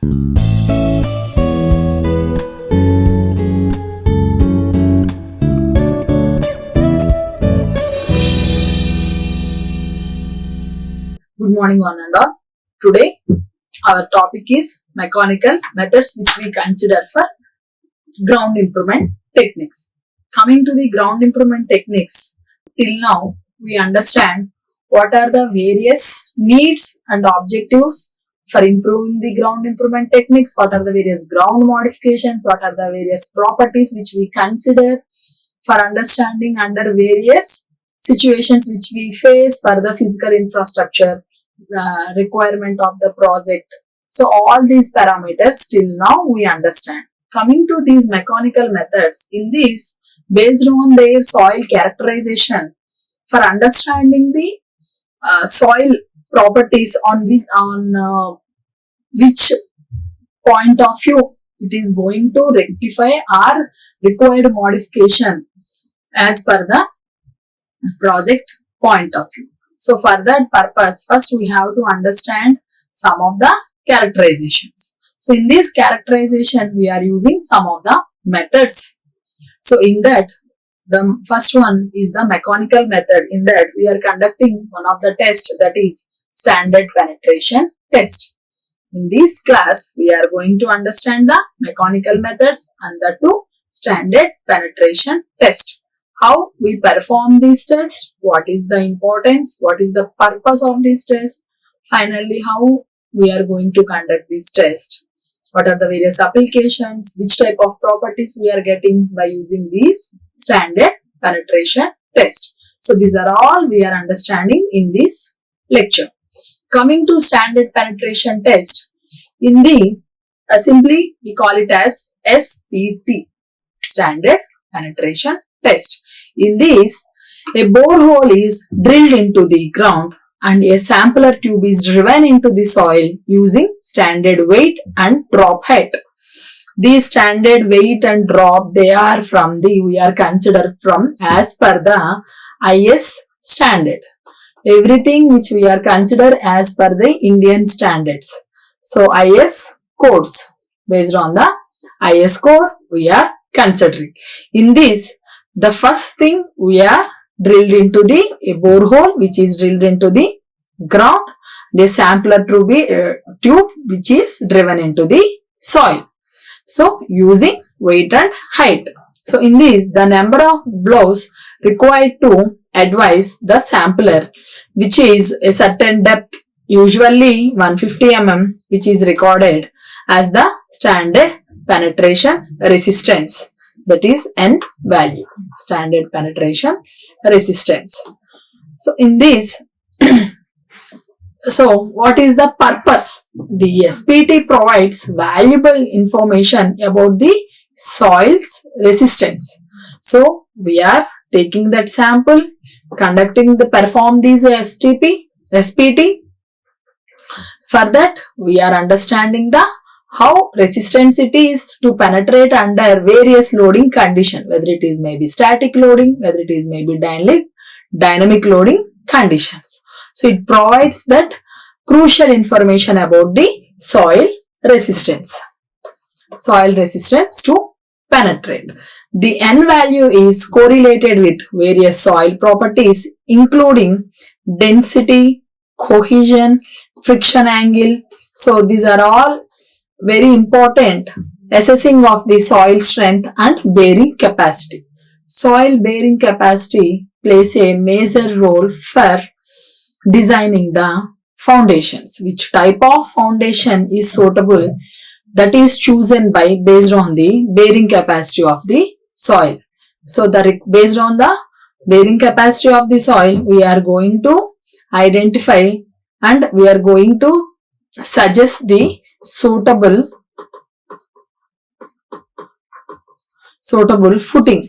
Good morning, one and all. Today, our topic is mechanical methods which we consider for ground improvement techniques. Coming to the ground improvement techniques, till now we understand what are the various needs and objectives for improving the ground improvement techniques, what are the various ground modifications, what are the various properties which we consider for understanding under various situations which we face for the physical infrastructure requirement of the project. So all these parameters till now we understand. Coming to these mechanical methods, in these based on their soil characterization, for understanding the soil properties on which point of view it is going to rectify or required modification as per the project point of view. So for that purpose, first we have to understand some of the characterizations. So in this characterization, we are using some of the methods. So in that, the first one is the mechanical method. In that, we are conducting one of the tests, that is standard penetration test. In this class, we are going to understand the mechanical methods and the two standard penetration test. How we perform these tests, what is the importance, what is the purpose of these tests, finally how we are going to conduct this test, what are the various applications, which type of properties we are getting by using these standard penetration test. So these are all we are understanding in this lecture. Coming to standard penetration test, in the simply we call it as SPT, standard penetration test. In this, a borehole is drilled into the ground and a sampler tube is driven into the soil using standard weight and drop height. These standard weight and drop, they are from the, we are considered from as per the IS standard. Everything which we are considered as per the Indian standards. So IS codes, based on the IS code we are considering. In this, the first thing we are drilled into a borehole which is drilled into the ground, the sampler tube which is driven into the soil. So using weight and height. So in this, the number of blows required to advise the sampler, which is a certain depth, usually 150 mm, which is recorded as the standard penetration resistance. That is N value, standard penetration resistance. So in this, so what is the purpose? The SPT provides valuable information about the soil's resistance. So we are taking that sample, perform these SPT. For that, we are understanding how resistant it is to penetrate under various loading conditions, whether it is maybe static loading, whether it is maybe dynamic loading conditions. So it provides that crucial information about the soil resistance to penetrate. The N value is correlated with various soil properties including density, cohesion, friction angle. So these are all very important assessing of the soil strength and bearing capacity. Soil bearing capacity plays a major role for designing the foundations. Which type of foundation is suitable, that is chosen based on the bearing capacity of the soil. So based on the bearing capacity of the soil, we are going to identify and we are going to suggest the suitable footing.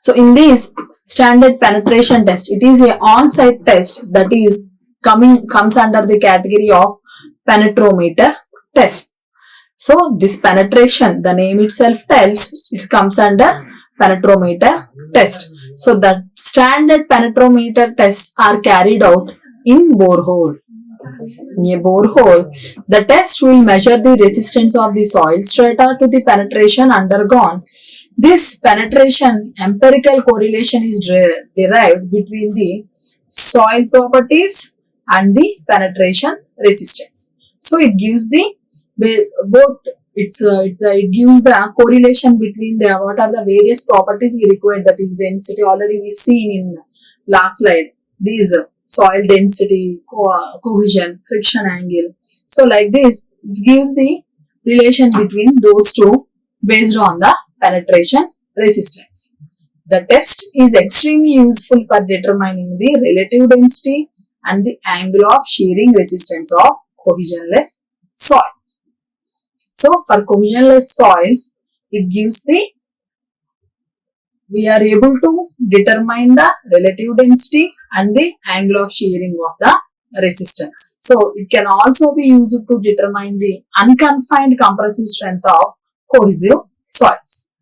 So in this standard penetration test, it is an on-site test that is comes under the category of penetrometer test. So this penetration, the name itself tells, it comes under penetrometer test. So the standard penetrometer tests are carried out in borehole. In a borehole, the test will measure the resistance of the soil strata to the penetration undergone. This penetration empirical correlation is derived between the soil properties and the penetration resistance. So it gives the both. It gives the correlation between the what are the various properties we require, that is density. Already we seen in last slide these soil density, cohesion, friction angle. So like this, it gives the relation between those two based on the penetration resistance. The test is extremely useful for determining the relative density and the angle of shearing resistance of cohesionless soils. So for cohesionless soils, it gives we are able to determine the relative density and the angle of shearing of the resistance. So it can also be used to determine the unconfined compressive strength of cohesive soils.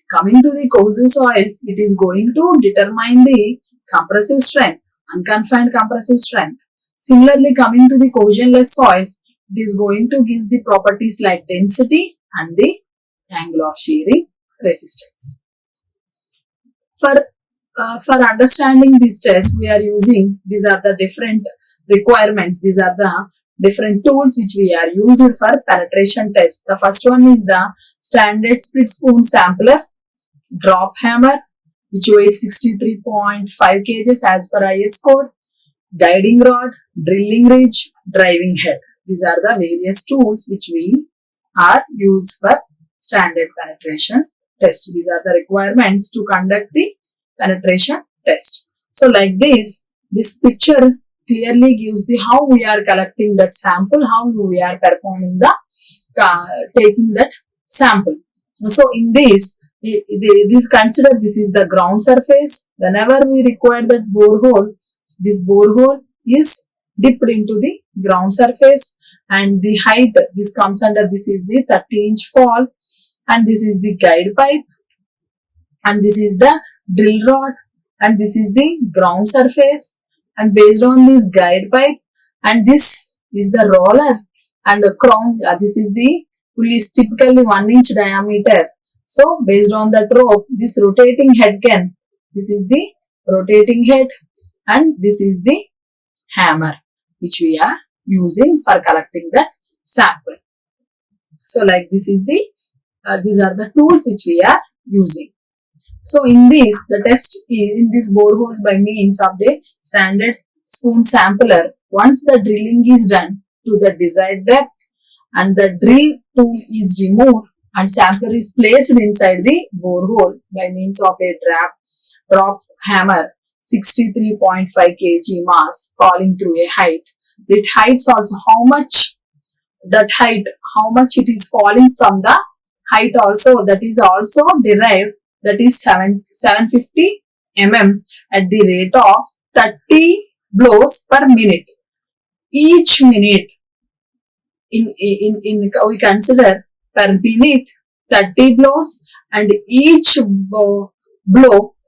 Coming to the cohesive soils, it is going to determine the compressive strength, unconfined compressive strength. Similarly, coming to the cohesionless soils, it is going to give the properties like density and the angle of shearing resistance. For understanding these tests, we are using, these are the different requirements, these are the different tools which we are using for penetration test. The first one is the standard split spoon sampler, drop hammer, which weighs 63.5 kg as per IS code, guiding rod, drilling ridge, driving head. These are the various tools which we are used for standard penetration test. These are the requirements to conduct the penetration test. So like this picture clearly gives the how we are collecting that sample, how we are performing the taking that sample. So in this consider this is the ground surface. Whenever we require that borehole, this borehole is dipped into the ground surface, and the height, this comes under, this is the 30-inch fall, and this is the guide pipe, and this is the drill rod, and this is the ground surface, and based on this guide pipe, and this is the roller, and the crown, this is the pulley is typically 1-inch diameter. So based on that rope, this rotating head can, this is the rotating head, and this is the hammer which we are using for collecting that sample. So like this is the these are the tools which we are using. So in this, the test is in this boreholes by means of the standard spoon sampler. Once the drilling is done to the desired depth and the drill tool is removed and sampler is placed inside the borehole by means of a drop hammer, 63.5 kg mass falling through a height. That heights also how much it is falling from the height also, that is also derived, that is 750 mm at the rate of 30 blows per minute. Each minute we consider per minute 30 blows, and each blow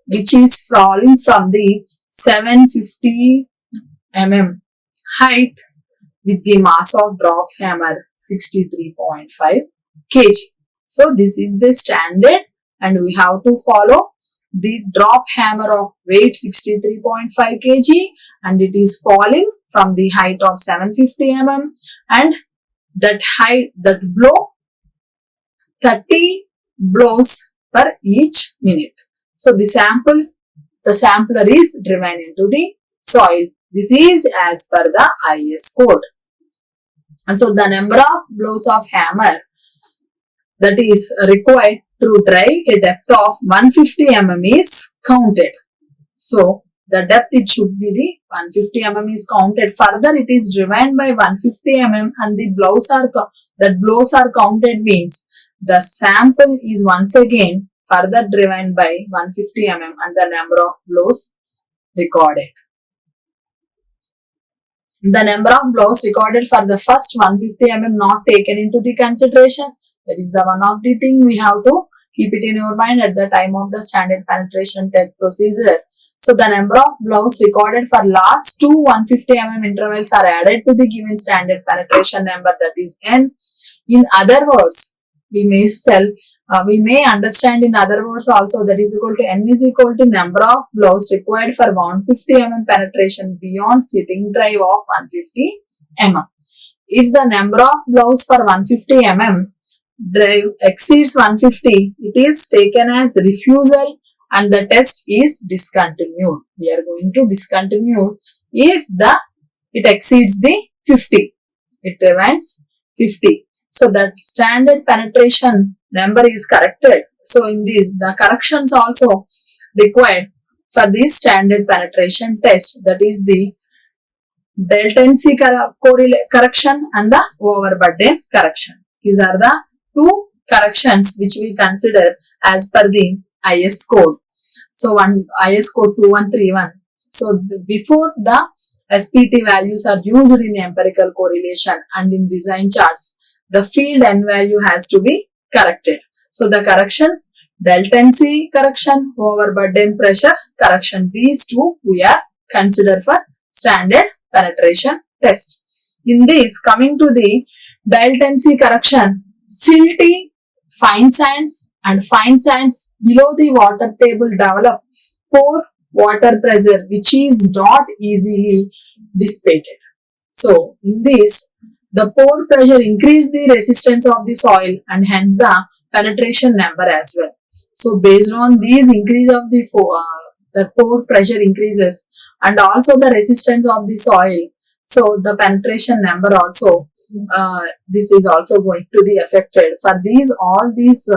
which is falling from the 750 mm height with the mass of drop hammer 63.5 kg. So this is the standard, and we have to follow the drop hammer of weight 63.5 kg, and it is falling from the height of 750 mm, and that blow 30 blows per each minute. So the sampler is driven into the soil. This is as per the IS code. And so the number of blows of hammer that is required to drive a depth of 150 mm is counted. So the depth, it should be the 150 mm is counted. Further, it is driven by 150 mm and the blows are counted means the sample is once again further driven by 150 mm and the number of blows recorded. The number of blows recorded for the first 150 mm not taken into the consideration. That is the one of the thing we have to keep it in your mind at the time of the standard penetration test procedure. So the number of blows recorded for last two 150 mm intervals are added to the given standard penetration number, that is n. In other words, we may understand in other words also, that is equal to n is equal to number of blows required for 150 mm penetration beyond sitting drive of 150 mm. If the number of blows for 150 mm drive exceeds 150, it is taken as refusal and the test is discontinued. We are going to discontinue if it exceeds the 50. It remains 50. So that standard penetration number is corrected. So in this, the corrections also required for this standard penetration test, that is the delta-NC correction and the overburden correction. These are the two corrections which we consider as per the IS code. So IS code 2131. So before the SPT values are used in empirical correlation and in design charts, the field N value has to be corrected. So the correction, delta-NC correction, overburden pressure correction, these two we are considered for standard penetration test. In this, coming to the delta-NC correction, silty, fine sands and fine sands below the water table develop poor water pressure which is not easily dissipated. So in this, the pore pressure increase the resistance of the soil and hence the penetration number as well. So based on these increase of the pore pressure increases and also the resistance of the soil, so the penetration number also this is also going to be affected. For all these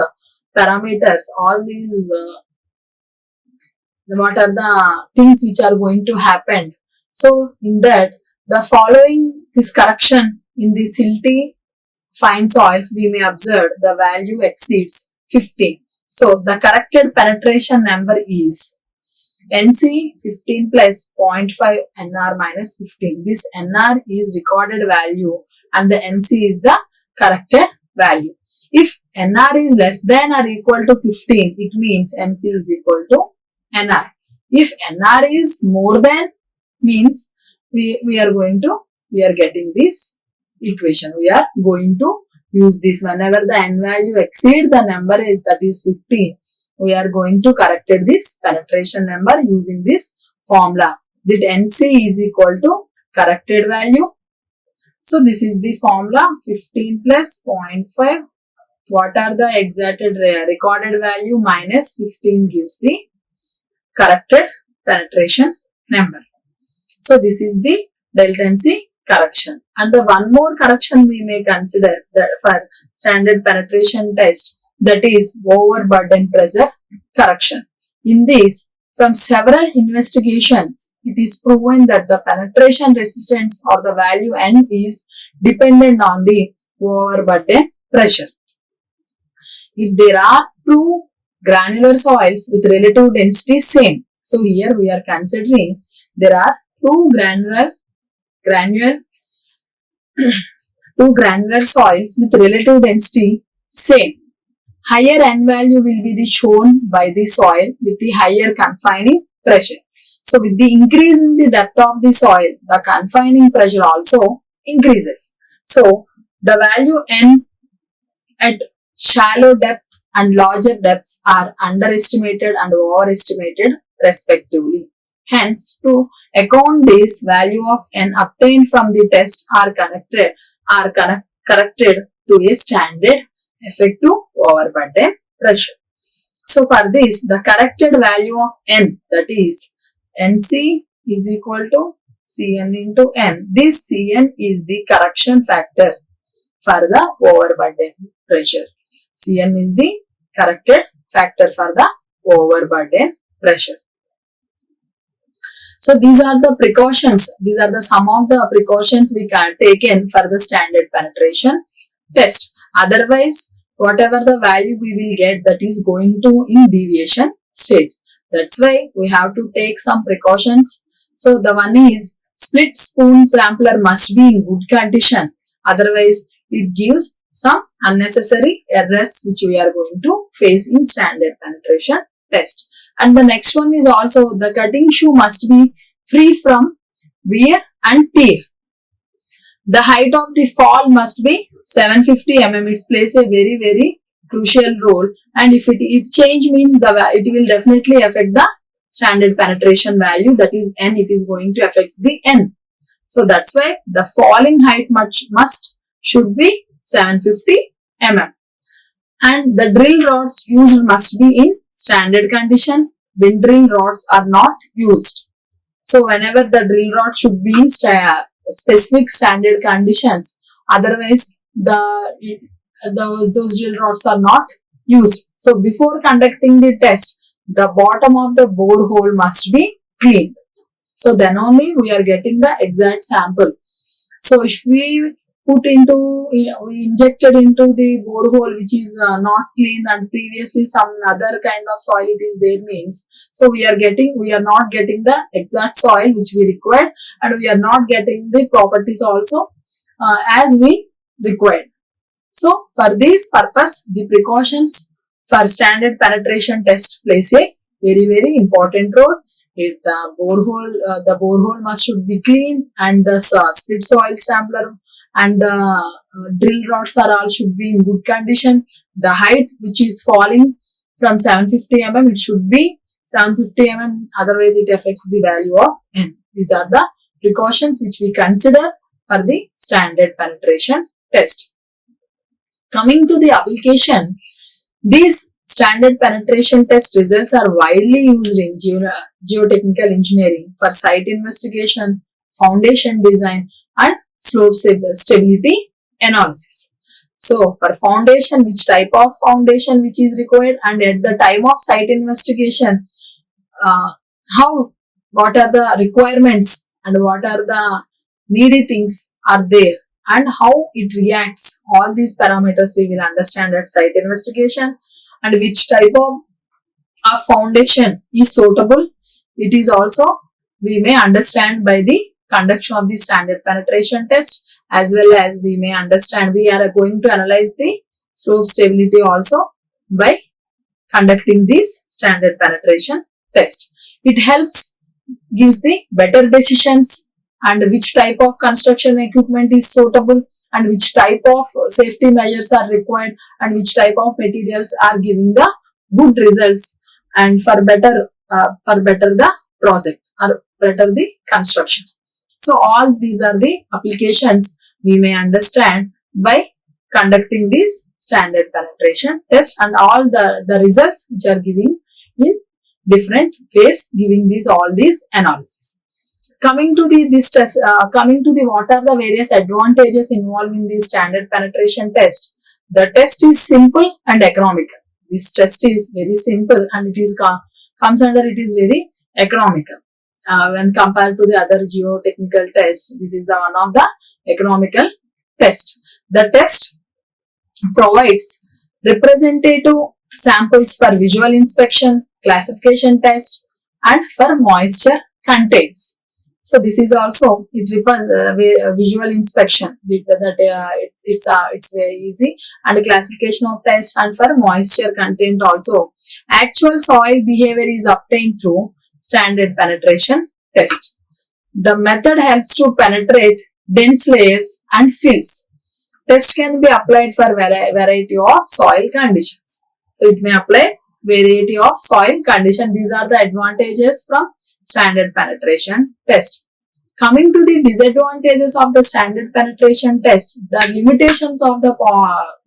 parameters, all these what are the things which are going to happen. So in that, the following this correction in the silty fine soils, we may observe the value exceeds 50. So the corrected penetration number is NC 15 plus 0.5 NR minus 15. This NR is recorded value and the NC is the corrected value. If NR is less than or equal to 15, it means NC is equal to NR. If NR is more than, means we are getting this equation. We are going to use this. Whenever the N value exceed the number is, that is 15, we are going to correct this penetration number using this formula. That NC is equal to corrected value. So this is the formula, 15 plus 0.5. What are the exacted recorded value minus 15 gives the corrected penetration number. So this is the delta-NC correction. And the one more correction we may consider that for standard penetration test, that is overburden pressure correction. In this, from several investigations, it is proven that the penetration resistance or the value N is dependent on the overburden pressure. If there are two granular soils with relative density same, so here we are considering there are two granular soils with relative density same. Higher N value will be shown by the soil with the higher confining pressure. So with the increase in the depth of the soil, the confining pressure also increases. So the value N at shallow depth and larger depths are underestimated and overestimated respectively. Hence, to account this, value of N obtained from the test are corrected to a standard effective overburden pressure. So for this, the corrected value of N, that is NC is equal to Cn into N. This Cn is the correction factor for the overburden pressure. Cn is the corrected factor for the overburden pressure. So these are the precautions. These are some of the precautions we can taken for the standard penetration test. Otherwise, whatever the value we will get, that is going to in deviation state. That's why we have to take some precautions. So the one is split spoon sampler must be in good condition. Otherwise, it gives some unnecessary errors which we are going to face in standard penetration test. And the next one is also the cutting shoe must be free from wear and tear. The height of the fall must be 750 mm. It plays a very, very crucial role. And if it change means it will definitely affect the standard penetration value, that is N. It is going to affect the N. So that's why the falling height should be 750 mm. And the drill rods used must be in standard condition. Wind drill rods are not used. So whenever the drill rod should be in specific standard conditions, otherwise those drill rods are not used. So before conducting the test, the bottom of the borehole must be cleaned. So then only we are getting the exact sample. So if we injected into the borehole which is not clean and previously some other kind of soil it is there means, so we are not getting the exact soil which we required, and we are not getting the properties also as we required. So for this purpose, the precautions for standard penetration test plays a very, very important role. If the borehole should be clean, and the split soil sampler and the drill rods are all should be in good condition. The height which is falling from 750 mm, it should be 750 mm, otherwise it affects the value of N. These are the precautions which we consider for the standard penetration test. Coming to the application, these standard penetration test results are widely used in geotechnical engineering for site investigation, foundation design, and slope stability analysis. So for foundation, which type of foundation which is required, and at the time of site investigation, what are the requirements and what are the needy things are there, and how it reacts. All these parameters we will understand at site investigation. And which type of foundation is suitable, it is also we may understand by the conduction of the standard penetration test, as well as we may understand, we are going to analyze the slope stability also by conducting this standard penetration test. It gives the better decisions, and which type of construction equipment is suitable, and which type of safety measures are required, and which type of materials are giving the good results, and for better the project or better the construction. So all these are the applications we may understand by conducting this standard penetration test, and all the results which are giving in different ways, giving all these analysis. Coming to what are the various advantages involved in the standard penetration test. The test is simple and economical. This test is very simple, and it is very economical. When compared to the other geotechnical tests, this is one of the economical test. The test provides representative samples for visual inspection, classification test, and for moisture contents. So this is also, it requires visual inspection, it's very easy, and classification of test, and for moisture content also. Actual soil behavior is obtained through standard penetration test. The method helps to penetrate dense layers and fills. Test can be applied for variety of soil conditions. So it may apply variety of soil condition. These are the advantages from standard penetration test. Coming to the disadvantages of the standard penetration test, the limitations of the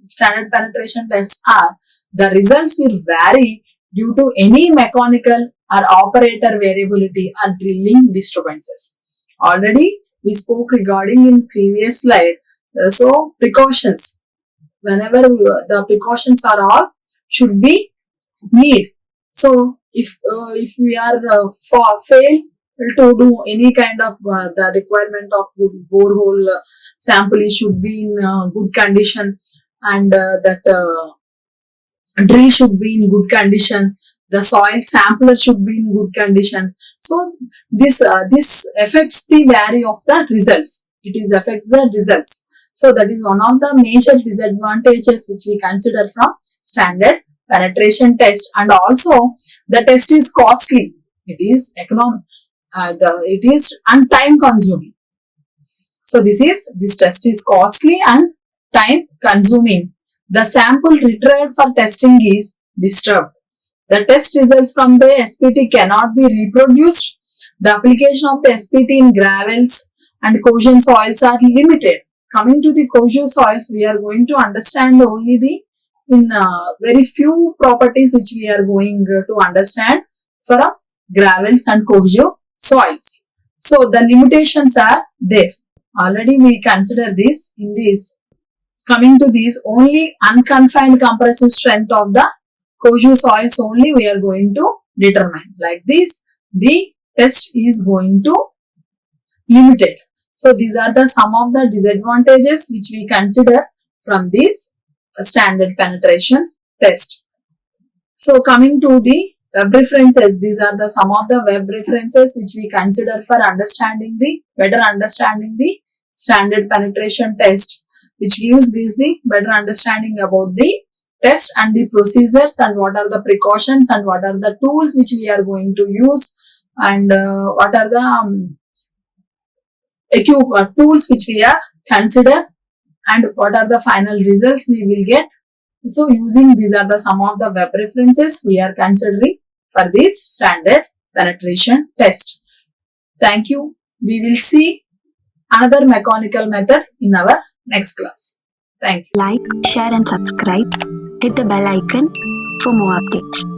standard penetration test are the results will vary due to any mechanical or operator variability or drilling disturbances. Already we spoke regarding in previous slide. So precautions, whenever the precautions are all should be need. So if we are fail to do any kind of the requirement of good borehole sample should be in good condition, and that drill should be in good condition, the soil sampler should be in good condition. So this affects the value of the results. It affects the results. So that is one of the major disadvantages which we consider from standard penetration test, and also the test is costly. It is it is and time consuming. So this test is costly and time consuming. The sample retrieved for testing is disturbed. The test results from the SPT cannot be reproduced. The application of the SPT in gravels and cohesion soils are limited. Coming to the cohesion soils, we are going to understand only the very few properties which we are going to understand for gravels and cohesion soils. So the limitations are there. Already we consider this in this. Coming to this, only unconfined compressive strength of the cohesion soils only we are going to determine. Like this, the test is going to limited. So these are the some of the disadvantages which we consider from this standard penetration test. So coming to the web references, these are the some of the web references which we consider for better understanding the standard penetration test, which gives this the better understanding about the test and the procedures and what are the precautions and what are the tools which we are going to use, and what are the tools which we are consider, and what are the final results we will get. So using these are the some of the web references we are considering for this standard penetration test. Thank you. We will see another mechanical method in our next class. Thank you. Like, share and subscribe. Hit the bell icon for more updates.